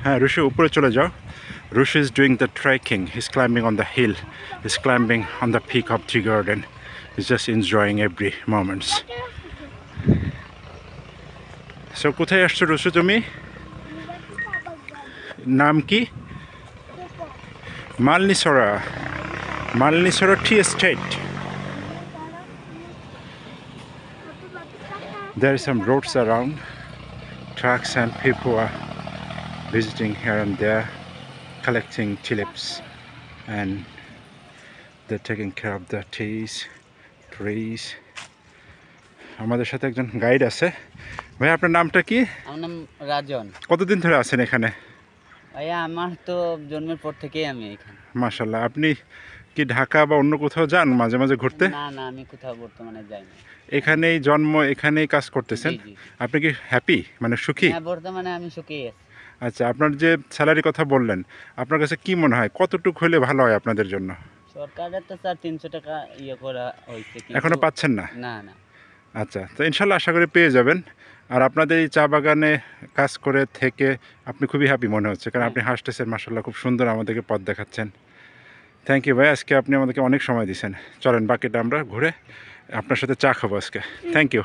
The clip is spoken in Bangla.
হ্যাঁ রুশি উপরে চলে যাও Rush is doing the trekking. He's climbing on the hill. He's climbing on the peak of Tree Garden. He's just enjoying every moment. So কোথায় আসছো রুশু তুমি? নাম কি? Malnisora Tea Estate. There are some roads around. Trucks and people are visiting here and there, collecting tulips, and they're taking care of the trees. আমাদের সাথে একজন গাইড আছে। ভাই আপনার নামটা কি? আমার নাম রাজন। কতদিন ধরে আছেন এখানে? ভাইয়া আমার তো জন্মের পর থেকেই আমি এখানে। মাশাআল্লাহ। আপনি কি ঢাকা বা অন্য কোথাও যান মাঝে মাঝে ঘুরতে? না না আমি কোথাও বর্তমানে যাই না। এখানেই জন্ম, এখানেই কাজ করতেছেন? আপনি কি হ্যাপি, মানে সুখী? হ্যাঁ বর্তমানে আমি সুখী আছি। আচ্ছা, আপনার যে স্যালারি কথা বললেন, আপনার কাছে কি মনে হয় কতটুকু হলে ভালো হয় আপনাদের জন্য? সরকারের তো স্যার 300 টাকা করা হয়েছে, এখনো পাচ্ছেন না? না না। আচ্ছা, তো ইনশাল্লাহ আশা করি পেয়ে যাবেন। আর আপনাদের এই চা বাগানে কাজ করে থেকে আপনি খুবই হ্যাপি মনে হচ্ছে, কারণ আপনি হাসতেছেন মাশাআল্লাহ, খুব সুন্দর আমাদেরকে পথ দেখাচ্ছেন। থ্যাংক ইউ ভাই, আজকে আপনি আমাদেরকে অনেক সময় দিয়েছেন। চলেন বাকিটা আমরা ঘুরে আপনার সাথে চা খাবো আজকে। Thank you.